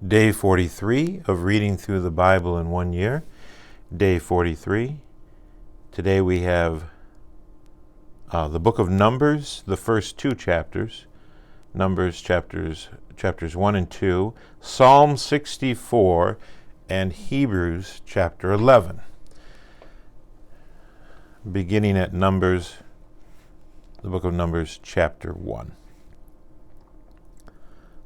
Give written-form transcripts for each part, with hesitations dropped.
Day 43 of reading through the Bible in 1 year. Day 43. Today we have the book of Numbers, the first two chapters. Numbers chapters 1 and 2, Psalm 64, and Hebrews chapter 11. Beginning at Numbers, the book of Numbers chapter 1.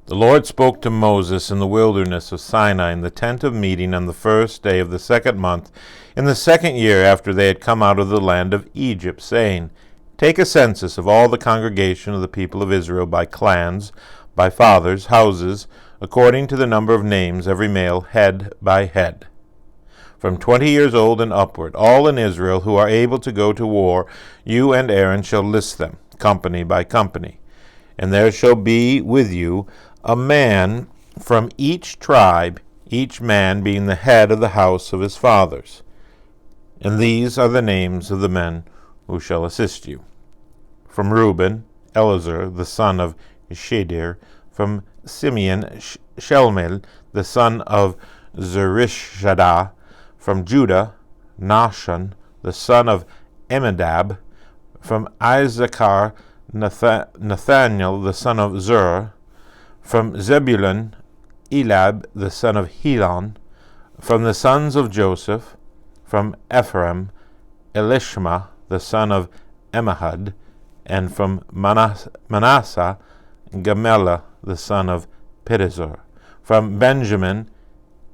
The Lord spoke to Moses in the wilderness of Sinai in the tent of meeting on the first day of the second month, in the second year after they had come out of the land of Egypt, saying, Take a census of all the congregation of the people of Israel by clans, by fathers' houses, according to the number of names, every male, head by head. From 20 years old and upward, all in Israel who are able to go to war, you and Aaron shall list them, company by company. And there shall be with you a man from each tribe, each man being the head of the house of his fathers. And these are the names of the men who shall assist you. From Reuben, Eleazar, the son of Shadir. From Simeon, Shelmil, the son of Zurishaddah. From Judah, Nahshon, the son of Amminadab. From Issachar, Nathaniel, the son of Zur. From Zebulun, Elab, the son of Helon. From the sons of Joseph. From Ephraim, Elishma, the son of Ammihud. And from Manasseh, Gamaliel, the son of Pedazur. From Benjamin,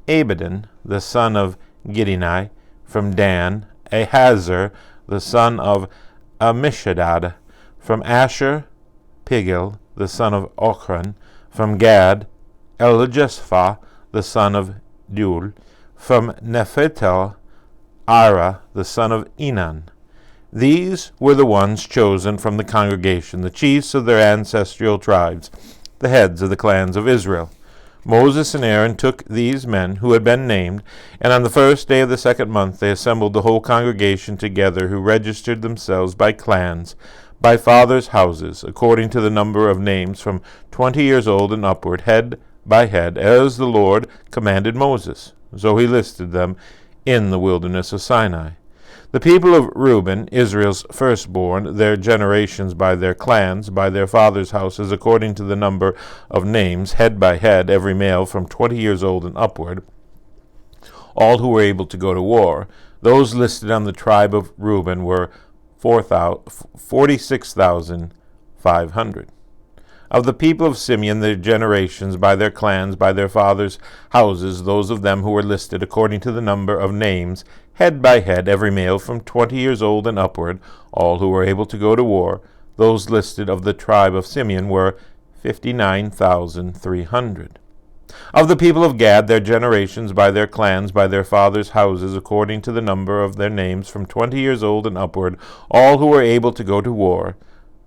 Abidan, the son of Gideoni. From Dan, Ahazar, the son of Ammishaddad. From Asher, Pigel, the son of Ochran. From Gad, Elijaspha, the son of Deuel. From Nephitel, Ira, the son of Enan. These were the ones chosen from the congregation, the chiefs of their ancestral tribes, the heads of the clans of Israel. Moses and Aaron took these men who had been named, and on the first day of the second month they assembled the whole congregation together, who registered themselves by clans, by fathers' houses, according to the number of names, from 20 years old and upward, head by head, as the Lord commanded Moses. So he listed them in the wilderness of Sinai. The people of Reuben, Israel's firstborn, their generations by their clans, by their fathers' houses, according to the number of names, head by head, every male from 20 years old and upward, all who were able to go to war. Those listed on the tribe of Reuben were 46,500. Of the people of Simeon, their generations, by their clans, by their fathers' houses, those of them who were listed according to the number of names, head by head, every male from 20 years old and upward, all who were able to go to war, those listed of the tribe of Simeon were 59,300. Of the people of Gad, their generations, by their clans, by their fathers' houses, according to the number of their names, from 20 years old and upward, all who were able to go to war,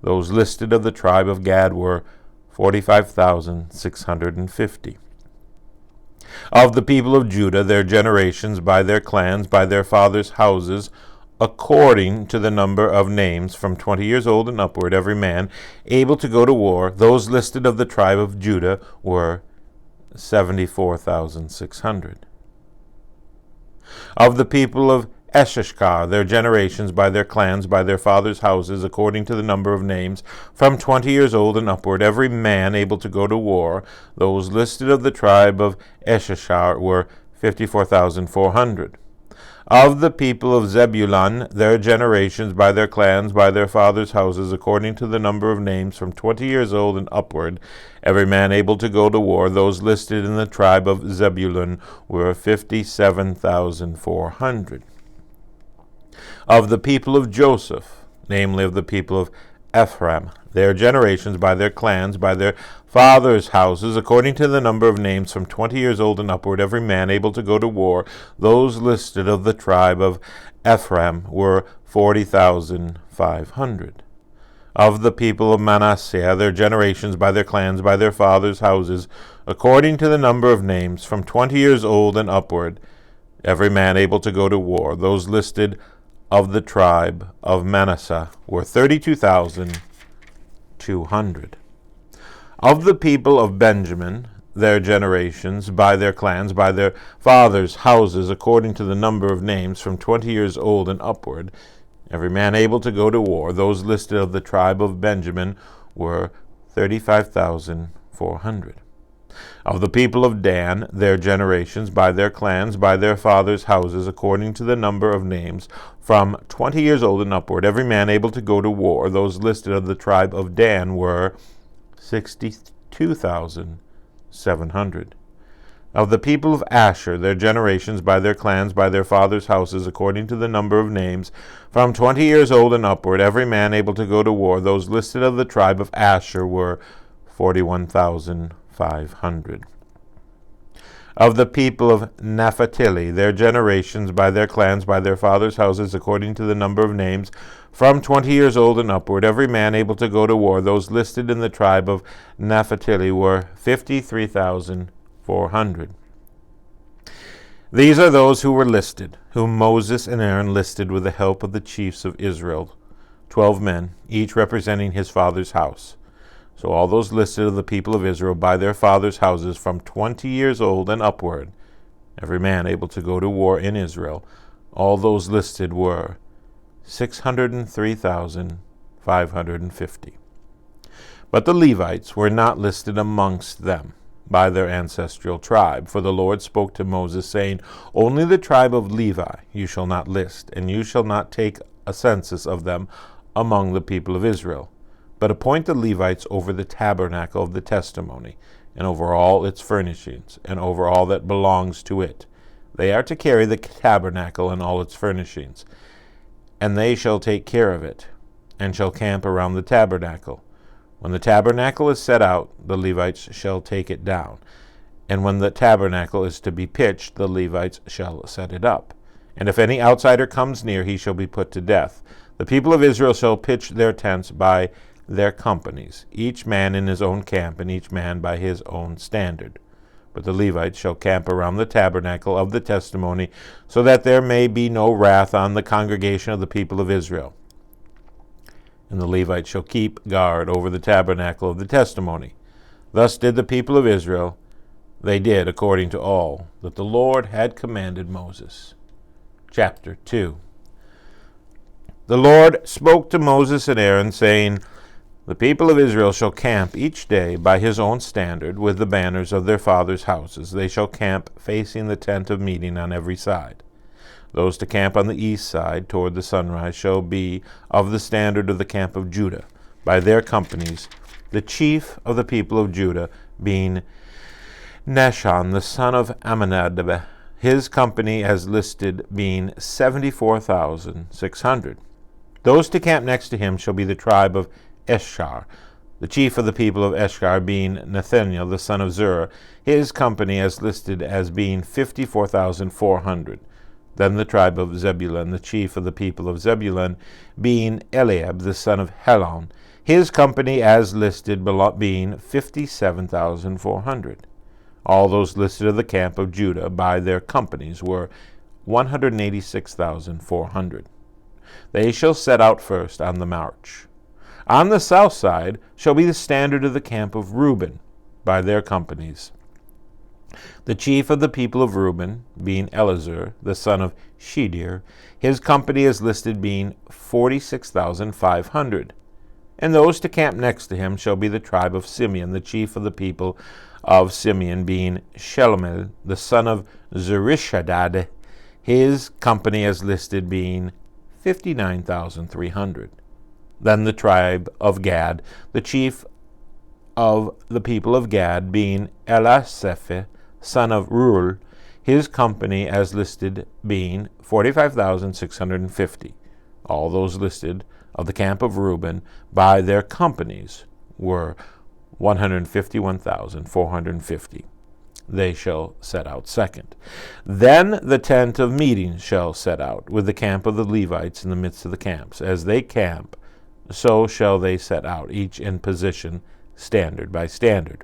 those listed of the tribe of Gad were 45,650. Of the people of Judah, their generations, by their clans, by their fathers' houses, according to the number of names, from 20 years old and upward, every man able to go to war, those listed of the tribe of Judah were 74,600. Of the people of Issachar, their generations, by their clans, by their fathers' houses, according to the number of names, from 20 years old and upward, every man able to go to war, those listed of the tribe of Issachar were 54,400. Of the people of Zebulun, their generations, by their clans, by their fathers' houses, according to the number of names, from 20 years old and upward, every man able to go to war, those listed in the tribe of Zebulun were 57,400. Of the people of Joseph, namely of the people of Ephraim, their generations, by their clans, by their fathers' houses, according to the number of names, from 20 years old and upward, every man able to go to war, those listed of the tribe of Ephraim were 40,500. Of the people of Manasseh, their generations, by their clans, by their fathers' houses, according to the number of names, from 20 years old and upward, every man able to go to war, those listed of the tribe of Manasseh were 32,200. Of the people of Benjamin, their generations, by their clans, by their fathers' houses, according to the number of names, from 20 years old and upward, every man able to go to war. Those listed of the tribe of Benjamin were 35,400. Of the people of Dan, their generations, by their clans, by their fathers' houses, according to the number of names, from 20 years old and upward, every man able to go to war. Those listed of the tribe of Dan were 62,700. Of the people of Asher, their generations, by their clans, by their fathers' houses, according to the number of names, from 20 years old and upward, every man able to go to war. Those listed of the tribe of Asher were 41,500. Of the people of Naphtali, their generations, by their clans, by their fathers' houses, according to the number of names, from 20 years old and upward, every man able to go to war. Those listed in the tribe of Naphtali were 53,400. These are those who were listed, whom Moses and Aaron listed with the help of the chiefs of Israel, 12 men, each representing his father's house. So all those listed of the people of Israel by their fathers' houses from 20 years old and upward, every man able to go to war in Israel, all those listed were 603,550. But the Levites were not listed amongst them by their ancestral tribe, for the Lord spoke to Moses, saying, Only the tribe of Levi you shall not list, and you shall not take a census of them among the people of Israel. But appoint the Levites over the tabernacle of the testimony, and over all its furnishings, and over all that belongs to it. They are to carry the tabernacle and all its furnishings, and they shall take care of it, and shall camp around the tabernacle. When the tabernacle is set out, the Levites shall take it down, and when the tabernacle is to be pitched, the Levites shall set it up. And if any outsider comes near, he shall be put to death. The people of Israel shall pitch their tents by their companies, each man in his own camp, and each man by his own standard. But the Levites shall camp around the tabernacle of the testimony, so that there may be no wrath on the congregation of the people of Israel. And the Levites shall keep guard over the tabernacle of the testimony. Thus did the people of Israel. They did according to all that the Lord had commanded Moses. Chapter 2. The Lord spoke to Moses and Aaron, saying, The people of Israel shall camp each day by his own standard with the banners of their fathers' houses. They shall camp facing the tent of meeting on every side. Those to camp on the east side toward the sunrise shall be of the standard of the camp of Judah, by their companies, the chief of the people of Judah being Nahshon, the son of Amminadab, his company as listed being 74,600. Those to camp next to him shall be the tribe of Eshar, the chief of the people of Eshar being Nathaniel, the son of Zur, his company as listed as being 54,400. Then the tribe of Zebulun, the chief of the people of Zebulun, being Eliab, the son of Helon, his company as listed being 57,400. All those listed of the camp of Judah by their companies were 186,400. They shall set out first on the march. On the south side shall be the standard of the camp of Reuben by their companies. The chief of the people of Reuben, being Elizur, the son of Shedir, his company is listed being 46,500. And those to camp next to him shall be the tribe of Simeon, the chief of the people of Simeon, being Shelomiel, the son of Zurishaddai, his company is listed being 59,300. Then the tribe of Gad, the chief of the people of Gad, being Elisaph, son of Reuel, his company as listed being 45,650. All those listed of the camp of Reuben by their companies were 151,450. They shall set out second. Then the tent of meeting shall set out, with the camp of the Levites in the midst of the camps. As they camp, so shall they set out, each in position, standard by standard.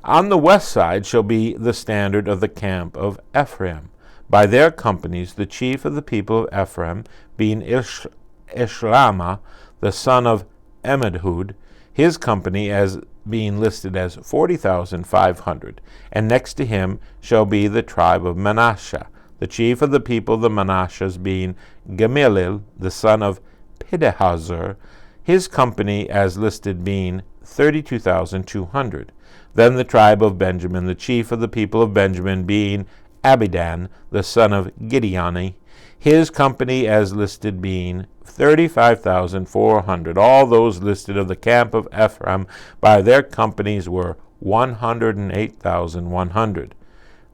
On the west side shall be the standard of the camp of Ephraim. By their companies, the chief of the people of Ephraim, being Ishlama, the son of Amminadab, his company as being listed as 40,500. And next to him shall be the tribe of Manasseh. The chief of the people of the Manassehs being Gamaliel, the son of Pedahazur, his company as listed being 32,200. Then the tribe of Benjamin, the chief of the people of Benjamin being Abidan, the son of Gideoni, his company as listed being 35,400. All those listed of the camp of Ephraim by their companies were 108,100.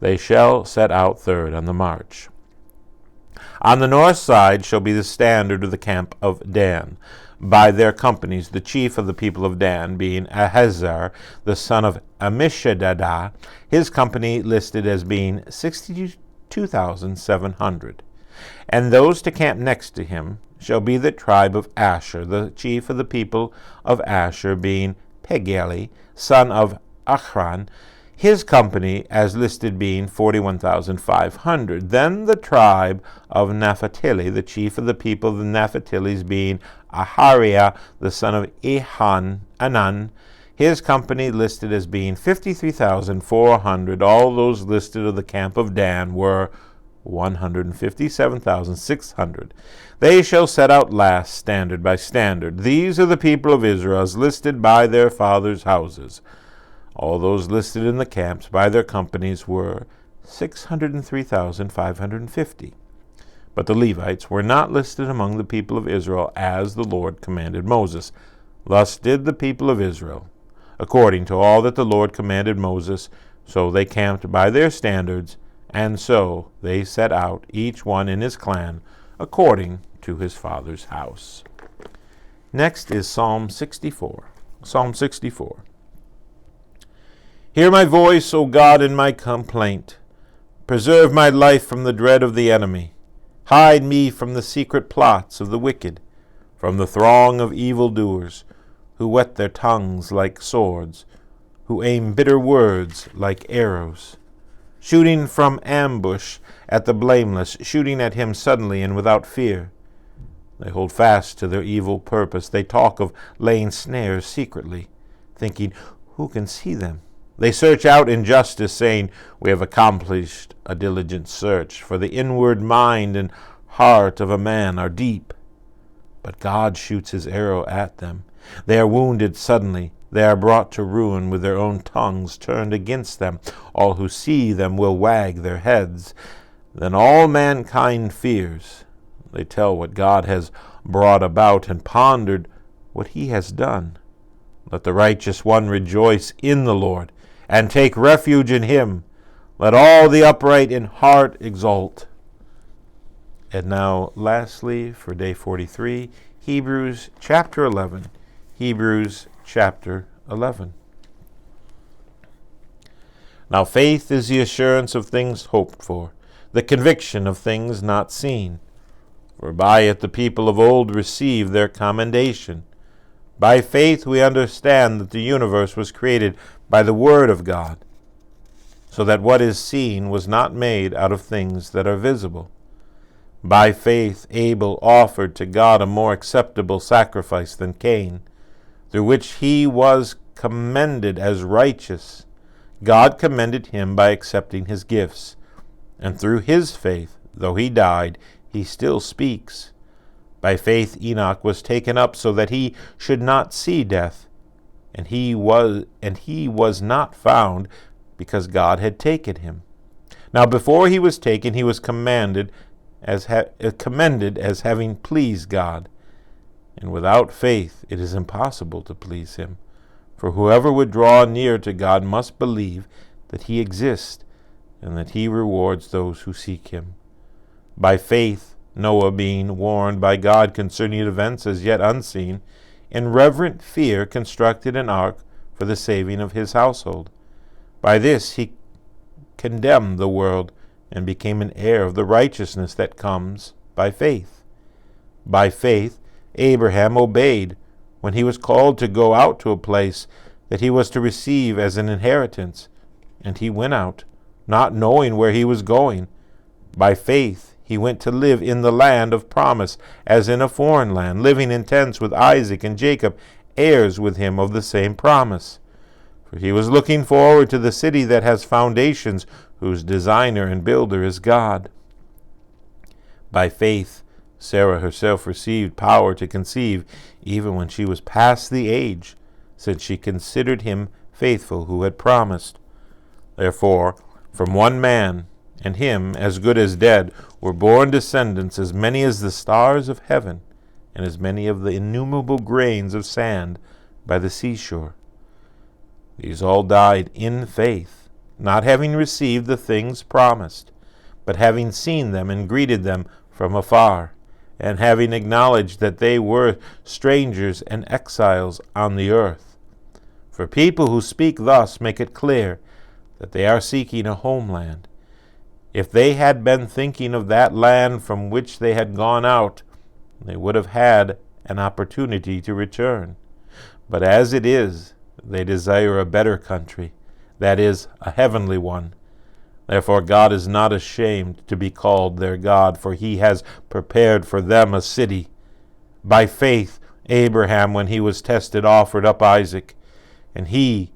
They shall set out third on the march. On the north side shall be the standard of the camp of Dan, by their companies, the chief of the people of Dan being Ahazar, the son of Ammishaddai, his company listed as being 62,700. And those to camp next to him shall be the tribe of Asher, the chief of the people of Asher being Pagieli, son of Achran, his company as listed being 41,500. Then the tribe of Naphtali, the chief of the people of the Naphtalis being Ahariah, the son of Anan, his company listed as being 53,400. All those listed of the camp of Dan were 157,600. They shall set out last, standard by standard. These are the people of Israel as listed by their fathers' houses. All those listed in the camps by their companies were 603,550. But the Levites were not listed among the people of Israel as the Lord commanded Moses. Thus did the people of Israel, according to all that the Lord commanded Moses, so they camped by their standards, and so they set out, each one in his clan, according to his father's house. Next is Psalm 64. Psalm 64. Hear my voice, O God, in my complaint. Preserve my life from the dread of the enemy. Hide me from the secret plots of the wicked, from the throng of evildoers, who whet their tongues like swords, who aim bitter words like arrows, shooting from ambush at the blameless, shooting at him suddenly and without fear. They hold fast to their evil purpose. They talk of laying snares secretly, thinking, who can see them? They search out injustice, saying, we have accomplished a diligent search, for the inward mind and heart of a man are deep. But God shoots his arrow at them. They are wounded suddenly. They are brought to ruin with their own tongues turned against them. All who see them will wag their heads. Then all mankind fears. They tell what God has brought about and pondered what he has done. Let the righteous one rejoice in the Lord and take refuge in him. Let all the upright in heart exult. And now, lastly, for day 43, Hebrews chapter 11. Hebrews chapter 11. Now faith is the assurance of things hoped for, the conviction of things not seen. For by it the people of old received their commendation. By faith we understand that the universe was created by the Word of God, so that what is seen was not made out of things that are visible. By faith Abel offered to God a more acceptable sacrifice than Cain, through which he was commended as righteous. God commended him by accepting his gifts, and through his faith, though he died, he still speaks. By faith Enoch was taken up so that he should not see death, and he was not found, because God had taken him. Now before he was taken, he was commended as having pleased God. And without faith it is impossible to please him. For whoever would draw near to God must believe that he exists, and that he rewards those who seek him. By faith Noah, being warned by God concerning events as yet unseen, in reverent fear constructed an ark for the saving of his household. By this he condemned the world, and became an heir of the righteousness that comes by faith. By faith Abraham obeyed when he was called to go out to a place that he was to receive as an inheritance, and he went out, not knowing where he was going. By faith he went to live in the land of promise, as in a foreign land, living in tents with Isaac and Jacob, heirs with him of the same promise. For he was looking forward to the city that has foundations, whose designer and builder is God. By faith, Sarah herself received power to conceive, even when she was past the age, since she considered him faithful who had promised. Therefore, from one man, and him as good as dead, were born descendants as many as the stars of heaven, and as many of the innumerable grains of sand by the seashore. These all died in faith, not having received the things promised, but having seen them and greeted them from afar, and having acknowledged that they were strangers and exiles on the earth. For people who speak thus make it clear that they are seeking a homeland. If they had been thinking of that land from which they had gone out, they would have had an opportunity to return. But as it is, they desire a better country, that is, a heavenly one. Therefore God is not ashamed to be called their God, for he has prepared for them a city. By faith Abraham, when he was tested, offered up Isaac, and he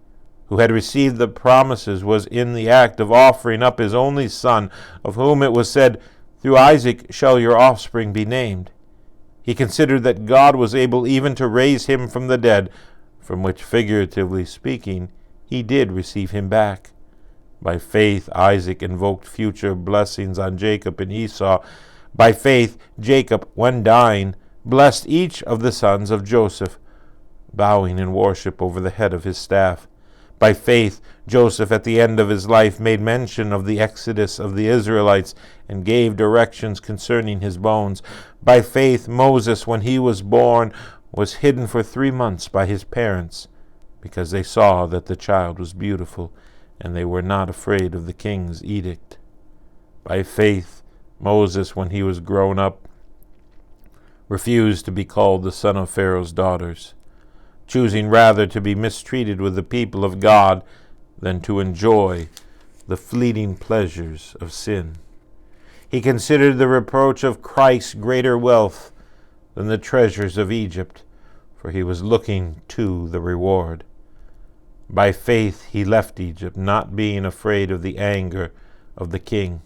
who had received the promises was in the act of offering up his only son, of whom it was said, "Through Isaac shall your offspring be named." He considered that God was able even to raise him from the dead, from which, figuratively speaking, he did receive him back. By faith Isaac invoked future blessings on Jacob and Esau. By faith Jacob, when dying, blessed each of the sons of Joseph, bowing in worship over the head of his staff. By faith Joseph, at the end of his life, made mention of the exodus of the Israelites and gave directions concerning his bones. By faith Moses, when he was born, was hidden for 3 months by his parents, because they saw that the child was beautiful, and they were not afraid of the king's edict. By faith Moses, when he was grown up, refused to be called the son of Pharaoh's daughters, choosing rather to be mistreated with the people of God than to enjoy the fleeting pleasures of sin. He considered the reproach of Christ greater wealth than the treasures of Egypt, for he was looking to the reward. By faith he left Egypt, not being afraid of the anger of the king,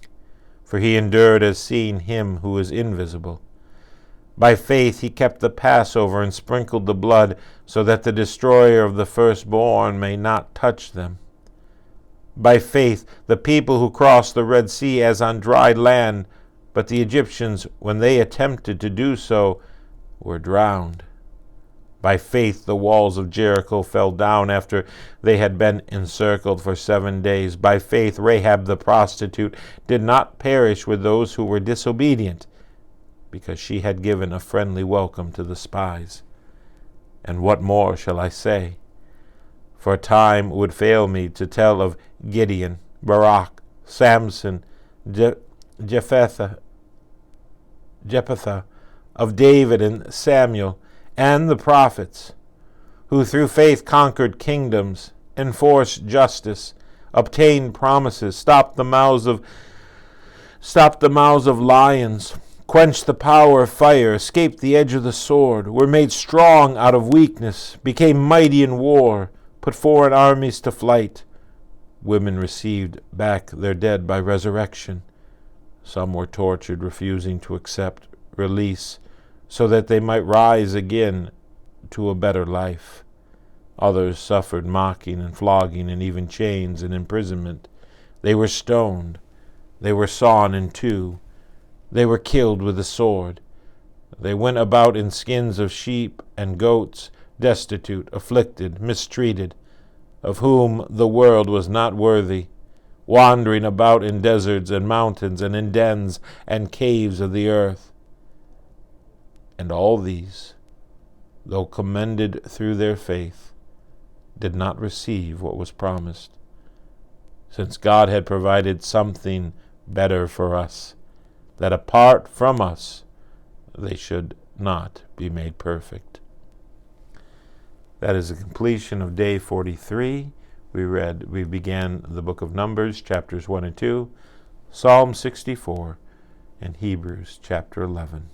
for he endured as seeing him who is invisible. By faith he kept the Passover and sprinkled the blood, so that the destroyer of the firstborn may not touch them. By faith the people who crossed the Red Sea as on dry land, but the Egyptians, when they attempted to do so, were drowned. By faith the walls of Jericho fell down after they had been encircled for 7 days. By faith Rahab the prostitute did not perish with those who were disobedient, because she had given a friendly welcome to the spies. And what more shall I say? For time would fail me to tell of Gideon, Barak, Samson, Jephthah, of David and Samuel, and the prophets, who through faith conquered kingdoms, enforced justice, obtained promises, stopped the mouths of lions, quenched the power of fire, escaped the edge of the sword, were made strong out of weakness, became mighty in war, put foreign armies to flight. Women received back their dead by resurrection. Some were tortured, refusing to accept release, so that they might rise again to a better life. Others suffered mocking and flogging and even chains and imprisonment. They were stoned. They were sawn in two. They were killed with the sword. They went about in skins of sheep and goats, destitute, afflicted, mistreated, of whom the world was not worthy, wandering about in deserts and mountains and in dens and caves of the earth. And all these, though commended through their faith, did not receive what was promised, since God had provided something better for us, that apart from us they should not be made perfect. That is the completion of day 43. We began the book of Numbers, chapters 1 and 2, Psalm 64, and Hebrews chapter 11.